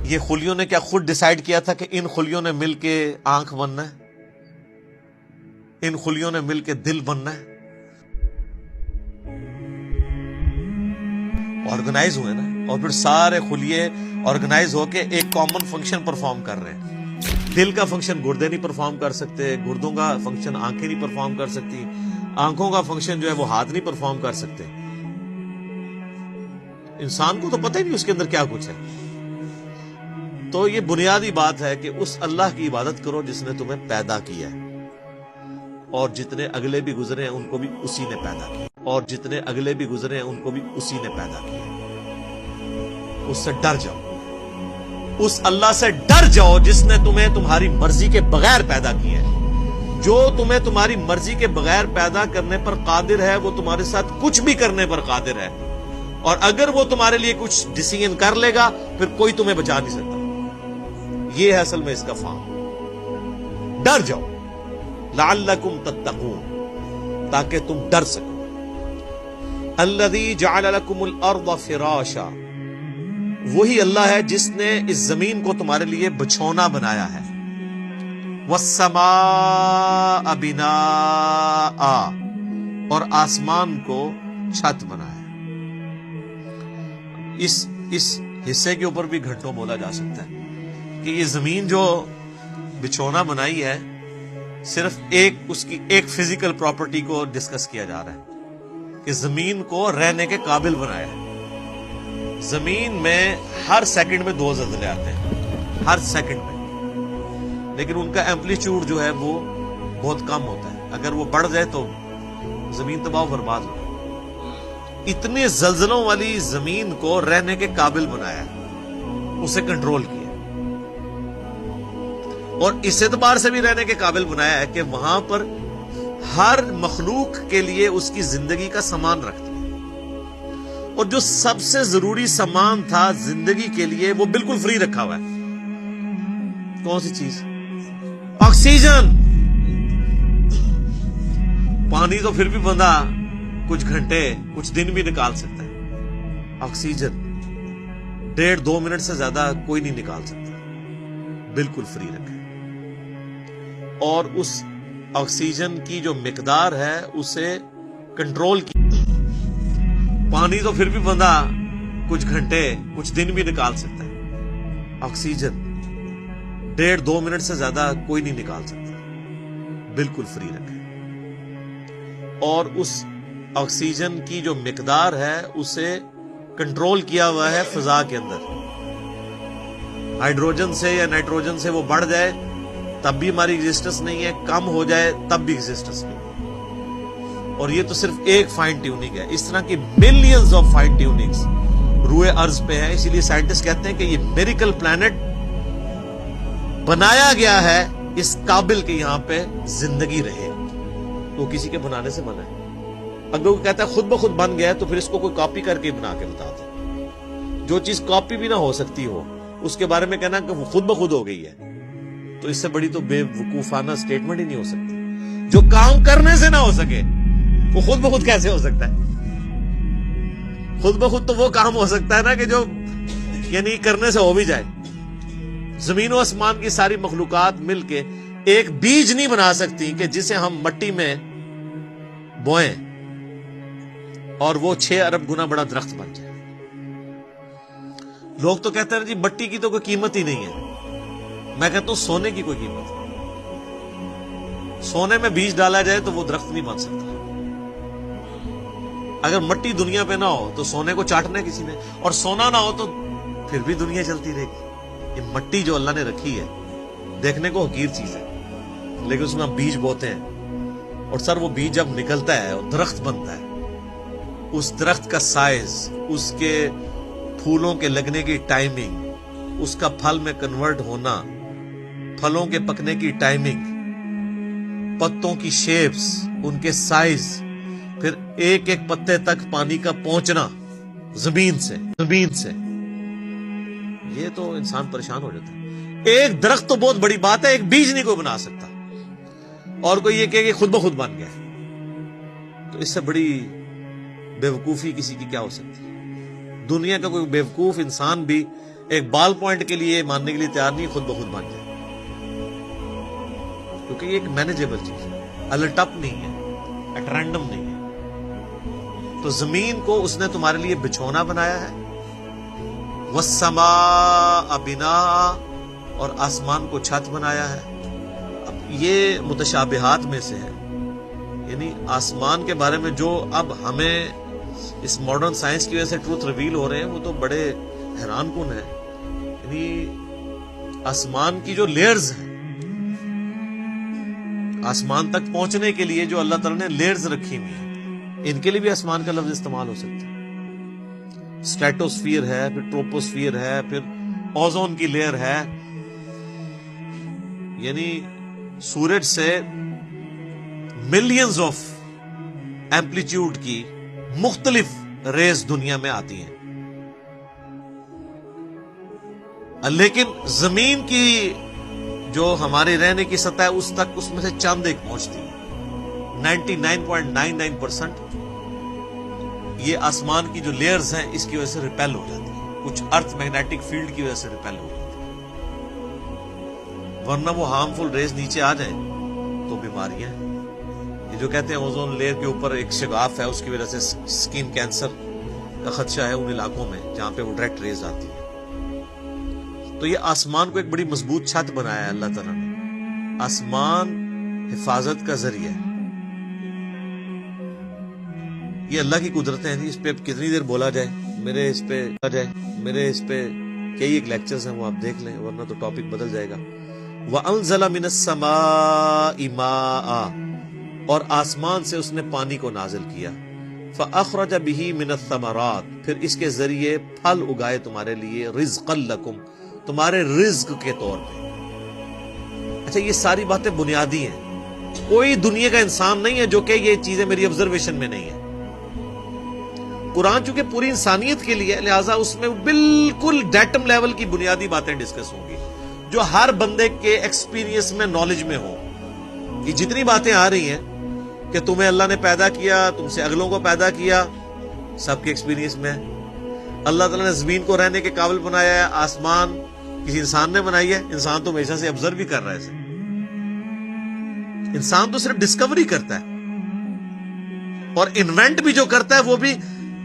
یہ خلیوں نے کیا خود ڈیسائیڈ کیا تھا کہ ان خلیوں نے مل کے آنکھ بننا ہے، ان خلیوں نے مل کے دل بننا ہے؟ آرگنائز ہوئے نا، اور پھر سارے خلیے آرگنائز ہو کے ایک کامن فنکشن پرفارم کر رہے ہیں۔ دل کا فنکشن گردے نہیں پرفارم کر سکتے، گردوں کا فنکشن آنکھیں نہیں پرفارم کر سکتی، آنکھوں کا فنکشن جو ہے وہ ہاتھ نہیں پرفارم کر سکتے۔ انسان کو تو پتہ ہی نہیں اس کے اندر کیا کچھ ہے۔ تو یہ بنیادی بات ہے کہ اس اللہ کی عبادت کرو جس نے تمہیں پیدا کیا ہے، اور جتنے اگلے بھی گزرے ہیں ان کو بھی اسی نے پیدا کیا، اور جتنے اگلے بھی گزرے ہیں ان کو بھی اسی نے پیدا کیا۔ اس سے ڈر جاؤ، اس اللہ سے ڈر جاؤ جس نے تمہیں تمہاری مرضی کے بغیر پیدا کیا ہے۔ جو تمہیں تمہاری مرضی کے بغیر پیدا کرنے پر قادر ہے وہ تمہارے ساتھ کچھ بھی کرنے پر قادر ہے، اور اگر وہ تمہارے لیے کچھ ڈیسیژن کر لے گا پھر کوئی تمہیں بچا نہیں سکتا۔ یہ ہے اصل میں اس کا فارم۔ ڈر جاؤ، لعلکم تتقون، تاکہ تم ڈر سکو۔ الذی جعل لکم الارض فراشا، وہی اللہ ہے جس نے اس زمین کو تمہارے لیے بچھونا بنایا ہے۔ والسماء بناء، اور آسمان کو چھت بنایا۔ اس حصے کے اوپر بھی گھنٹوں بولا جا سکتا ہے کہ یہ زمین جو بچھونا بنائی ہے صرف اس کی ایک فزیکل پراپرٹی کو ڈسکس کیا جا رہا ہے کہ زمین کو رہنے کے قابل بنایا ہے۔ زمین میں ہر سیکنڈ میں 2 زلزلے آتے ہیں، ہر سیکنڈ میں، لیکن ان کا ایمپلیٹیوڈ جو ہے وہ بہت کم ہوتا ہے۔ اگر وہ بڑھ جائے تو زمین تباہ و برباد ہو۔ اتنے زلزلوں والی زمین کو رہنے کے قابل بنایا ہے، اسے کنٹرول کیا، اور اس اعتبار سے بھی رہنے کے قابل بنایا ہے کہ وہاں پر ہر مخلوق کے لیے اس کی زندگی کا سامان رکھتی ہے، اور جو سب سے ضروری سامان تھا زندگی کے لیے وہ بالکل فری رکھا ہوا ہے۔ کون سی چیز؟ آکسیجن۔ پانی تو پھر بھی بندہ کچھ گھنٹے کچھ دن بھی نکال سکتا ہے، آکسیجن 1.5-2 منٹ سے زیادہ کوئی نہیں نکال سکتا، بالکل فری رکھے۔ اور اس آکسیجن کی جو مقدار ہے اسے کنٹرول کی۔ پانی تو پھر بھی بندہ کچھ گھنٹے کچھ دن بھی نکال سکتا ہے، آکسیجن 1.5-2 منٹ سے زیادہ کوئی نہیں نکال سکتا، بالکل فری رکھے۔ اور اس آکسیجن کی جو مقدار ہے اسے کنٹرول کیا ہوا ہے فضا کے اندر۔ ہائیڈروجن سے یا نائٹروجن سے وہ بڑھ جائے تب بھی ہماری ایگزسٹنس نہیں ہے، کم ہو جائے تب بھی ایگزسٹنس نہیں ہے۔ اور یہ تو صرف ایک فائن ٹیوننگ ہے، اس طرح کی ملینز آف فائن ٹیوننگز روئے ارض پہ ہیں۔ اسی لیے سائنٹسٹ کہتے ہیں کہ یہ میریکل پلانٹ بنایا گیا ہے اس قابل کہ یہاں پہ زندگی رہے، تو کسی کے بنانے سے منع ہے۔ اگر وہ کہتا ہے خود بخود بن گیا ہے تو پھر اس کو کوئی کاپی کر کے بنا کے بتا دے۔ جو چیز کاپی بھی نہ ہو سکتی ہو اس کے بارے میں کہنا کہ وہ خود بخود ہو گئی ہے، تو اس سے بڑی تو بے وقوفانہ سٹیٹمنٹ ہی نہیں ہو سکتی۔ جو کام کرنے سے نہ ہو سکے وہ خود بخود کیسے ہو سکتا ہے؟ خود بخود تو وہ کام ہو سکتا ہے نا کہ جو یعنی کرنے سے ہو بھی جائے۔ زمین و آسمان کی ساری مخلوقات مل کے ایک بیج نہیں بنا سکتی کہ جسے ہم مٹی میں بوئیں اور وہ 6 ارب گنا بڑا درخت بن جائے۔ لوگ تو کہتے ہیں جی مٹی کی تو کوئی قیمت ہی نہیں ہے۔ میں کہتا ہوں سونے کی کوئی قیمت ہے۔ سونے میں بیج ڈالا جائے تو وہ درخت نہیں بن سکتا۔ اگر مٹی دنیا پہ نہ ہو تو سونے کو چاٹنا ہے کسی نے، اور سونا نہ ہو تو پھر بھی دنیا چلتی رہے گی۔ یہ مٹی جو اللہ نے رکھی ہے دیکھنے کو حقیر چیز ہے، لیکن اس میں ہم بیج بوتے ہیں، اور سر وہ بیج جب نکلتا ہے اور درخت بنتا ہے، اس درخت کا سائز، اس کے پھولوں کے لگنے کی ٹائمنگ، اس کا پھل میں کنورٹ ہونا، پھلوں کے پکنے کی ٹائمنگ، پتوں کی شیپس، ان کے سائز، پھر ایک ایک پتے تک پانی کا پہنچنا زمین سے، یہ تو انسان پریشان ہو جاتا ہے۔ ایک درخت تو بہت بڑی بات ہے، ایک بیج نہیں کوئی بنا سکتا، اور کوئی یہ کہ خود بخود بن گیا، تو اس سے بڑی بے وقوفی کسی کی کیا ہو سکتی ہے؟ دنیا کا کوئی بے وقوف انسان بھی ایک بال پوائنٹ کے لیے ماننے کے لیے تیار نہیں، خود بخود بن جائے، کیونکہ یہ ایک مینیجیبل چیز ہے، الٹپ نہیں ہے، ایٹ رینڈم نہیں ہے۔ تو زمین کو اس نے تمہارے لیے بچھونا بنایا ہے، والسماء بناء، اور آسمان کو چھت بنایا ہے۔ اب یہ متشابہات میں سے ہے، یعنی آسمان کے بارے میں جو اب ہمیں اس ماڈرن سائنس کی وجہ سے ٹروتھ ریویل ہو رہے ہیں، وہ تو بڑے حیران کن ہے۔ یعنی آسمان کی جو لیئرز ہیں، آسمان تک پہنچنے کے لیے جو اللہ تعالیٰ نے لیئرز رکھی ہوئی ہیں، ان کے لیے بھی آسمان کا لفظ استعمال ہو سکتا ہے۔ اسٹریٹوسفیئر ہے، پھر ٹروپوسفیئر ہے، پھر اوزون کی لیئر ہے، یعنی سورج سے ملینز آف ایمپلیٹیوڈ کی مختلف ریز دنیا میں آتی ہیں، لیکن زمین کی جو ہماری رہنے کی سطح ہے اس میں سے چاند ایک پہنچتی ہے۔ 99.99% یہ آسمان کی جو لیئرز ہیں اس کی وجہ سے ریپیل ہو جاتی ہیں، کچھ ارتھ میگنیٹک فیلڈ کی وجہ سے ریپیل ہو جاتی ہے، ورنہ وہ ہارمفل ریز نیچے آ جائیں تو بیماریاں ہیں۔ یہ جو کہتے ہیں اوزون لیئر کے اوپر ایک شگاف ہے، اس کی وجہ سے سکن کینسر کا خدشہ ہے ان علاقوں میں جہاں پہ وہ ڈائریکٹ ریز آتی ہے۔ تو یہ آسمان کو ایک بڑی مضبوط چھت بنایا ہے اللہ تعالیٰ نے۔ آسمان حفاظت کا ذریعہ ہے، یہ اللہ کی قدرتیں ہیں جی، اس پہ کتنی دیر بولا جائے، میرے اس پہ کئی ایک لیکچرز ہیں، وہ آپ دیکھ لیں، ورنہ تو ٹاپک بدل جائے گا۔ وَأَنزَلَ مِنَ السَّمَاءِ مَاءً، اور آسمان سے اس نے پانی کو نازل کیا، فَأَخْرَجَ بِهِ مِنَ الثَّمَرَاتِ، پھر اس کے ذریعے پھل اگائے تمہارے لیے، رِزْقًا لَكُمْ، تمہارے رزق کے طور پہ۔ اچھا، یہ ساری باتیں بنیادی ہیں، کوئی دنیا کا انسان نہیں ہے جو کہ یہ چیزیں میری آبزرویشن میں نہیں ہیں۔ قرآن چونکہ پوری انسانیت کے لیے، لہٰذا اس میں بالکل ڈیٹم لیول کی بنیادی باتیں ڈسکس ہوں گی جو ہر بندے کے ایکسپیرینس میں، نالج میں ہوں۔ یہ جتنی باتیں آ رہی ہیں کہ تمہیں اللہ نے پیدا کیا، تم سے اگلوں کو پیدا کیا، سب کے ایکسپیرینس میں ہے۔ اللہ تعالیٰ نے زمین کو رہنے کے قابل بنایا ہے، آسمان کسی انسان نے بنائی ہے، انسان تو ہمیشہ سے آبزرو بھی کر رہا ہے اسے۔ انسان تو صرف ڈسکوری کرتا ہے، اور انوینٹ بھی جو کرتا ہے وہ بھی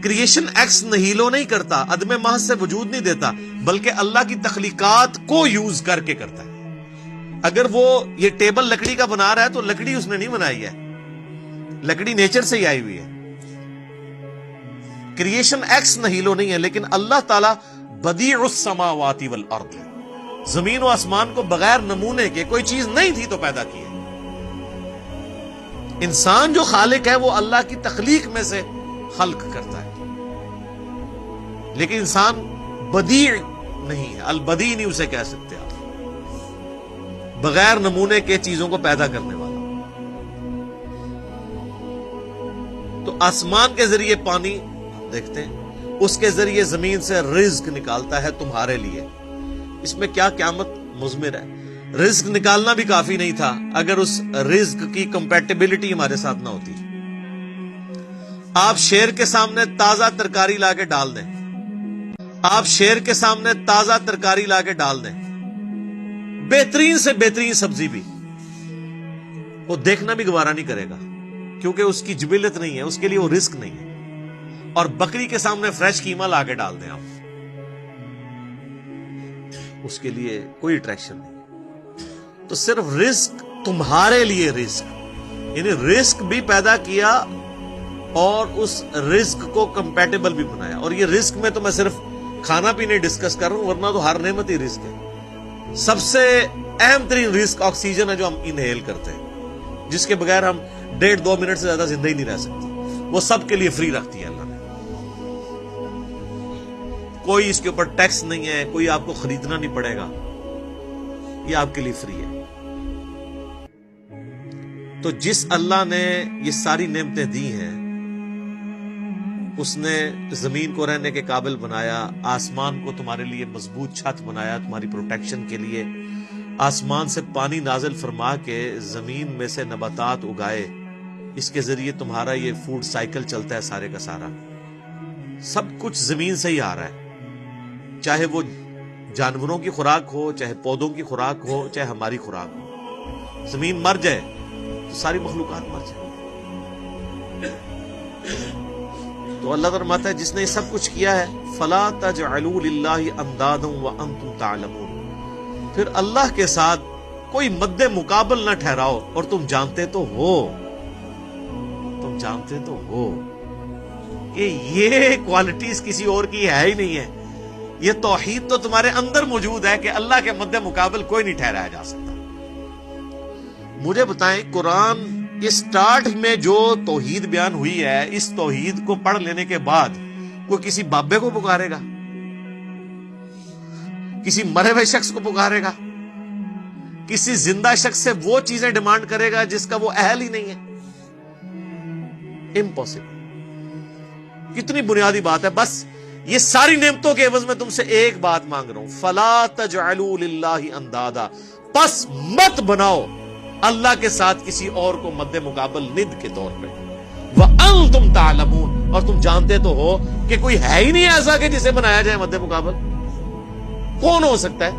کریشن ایکس نہیلو نہیں کرتا، عدم محض سے وجود نہیں دیتا، بلکہ اللہ کی تخلیقات کو یوز کر کے کرتا ہے۔ اگر وہ یہ ٹیبل لکڑی کا بنا رہا ہے تو لکڑی اس نے نہیں بنائی ہے، لکڑی نیچر سے ہی آئی ہوئی ہے، کریشن ایکس نہیلو نہیں ہے۔ لیکن اللہ تعالیٰ بدیع السماوات والارض، زمین و آسمان کو بغیر نمونے کے، کوئی چیز نہیں تھی تو پیدا کی ہے۔ انسان جو خالق ہے وہ اللہ کی تخلیق میں سے خلق کرتا ہے، لیکن انسان بدیع نہیں ہے، البدیع نہیں اسے کہہ سکتے آپ، بغیر نمونے کے چیزوں کو پیدا کرنے والا۔ تو آسمان کے ذریعے پانی دیکھتے ہیں، اس کے ذریعے زمین سے رزق نکالتا ہے تمہارے لیے۔ اس میں کیا قیامت مضمر ہے۔ رزق نکالنا بھی کافی نہیں تھا اگر اس رزق کی کمپیٹیبلٹی ہمارے ساتھ نہ ہوتی۔ آپ شیر کے سامنے تازہ ترکاری لا کے ڈال دیں، آپ شیر کے سامنے تازہ ترکاری لا کے ڈال دیں، بہترین سے بہترین سبزی بھی، وہ دیکھنا بھی گوارا نہیں کرے گا، کیونکہ اس کی جبلت نہیں ہے، اس کے لیے وہ رزق نہیں ہے۔ اور بکری کے سامنے فریش قیمہ لا کے ڈال دیں آپ، اس کے لیے کوئی اٹریکشن نہیں۔ تو صرف رزق تمہارے لیے، رزق یعنی رزق بھی پیدا کیا اور اس رزق کو کمپیٹیبل بھی بنایا۔ اور یہ رزق میں تو میں صرف کھانا پینے ڈسکس کر رہا ہوں، ورنہ تو ہر نعمت ہی رزق ہے۔ سب سے اہم ترین رزق آکسیجن ہے جو ہم انہیل کرتے ہیں، جس کے بغیر ہم 1.5-2 منٹ سے زیادہ زندہ ہی نہیں رہ سکتے، وہ سب کے لیے فری رکھتی ہے اللہ نے۔ کوئی اس کے اوپر ٹیکس نہیں ہے، کوئی آپ کو خریدنا نہیں پڑے گا، یہ آپ کے لیے فری ہے۔ تو جس اللہ نے یہ ساری نعمتیں دی ہیں، اس نے زمین کو رہنے کے قابل بنایا، آسمان کو تمہارے لیے مضبوط چھت بنایا تمہاری پروٹیکشن کے لیے، آسمان سے پانی نازل فرما کے زمین میں سے نباتات اگائے، اس کے ذریعے تمہارا یہ فوڈ سائیکل چلتا ہے سارے کا سارا۔ سب کچھ زمین سے ہی آ رہا ہے، چاہے وہ جانوروں کی خوراک ہو، چاہے پودوں کی خوراک ہو، چاہے ہماری خوراک ہو، زمین مر جائے تو ساری مخلوقات مر جائے۔ تو اللہ فرماتا ہے جس نے یہ سب کچھ کیا ہے فَلَا تَجْعَلُوا لِلَّهِ أَنْدَادًا وَأَنْتُمْ تَعْلَمُونَ، پھر اللہ کے ساتھ کوئی مد مقابل نہ ٹھہراؤ اور تم جانتے تو ہو، تم جانتے تو ہو کہ یہ کوالٹیز کسی اور کی ہے ہی نہیں ہے۔ یہ توحید تو تمہارے اندر موجود ہے کہ اللہ کے مد مقابل کوئی نہیں ٹھہرایا جا سکتا۔ مجھے بتائیں قرآن اسٹارٹ میں جو توحید بیان ہوئی ہے، اس توحید کو پڑھ لینے کے بعد کوئی کسی بابے کو پکارے گا، کسی مرے ہوئے شخص کو پکارے گا، کسی زندہ شخص سے وہ چیزیں ڈیمانڈ کرے گا جس کا وہ اہل ہی نہیں ہے؟ امپاسبل۔ کتنی بنیادی بات ہے، بس یہ ساری نعمتوں کے عوض میں تم سے ایک بات مانگ رہا ہوں، فَلَا تَجْعَلُوا لِلَّهِ أَنْدَادًا، پس مت بناؤ اللہ کے ساتھ کسی اور کو مد مقابل ند کے طور پہ، وَأَنْتُمْ تَعْلَمُونَ، اور تم جانتے تو ہو کہ کوئی ہے ہی نہیں ایسا کہ جسے بنایا جائے مد مقابل۔ کون ہو سکتا ہے؟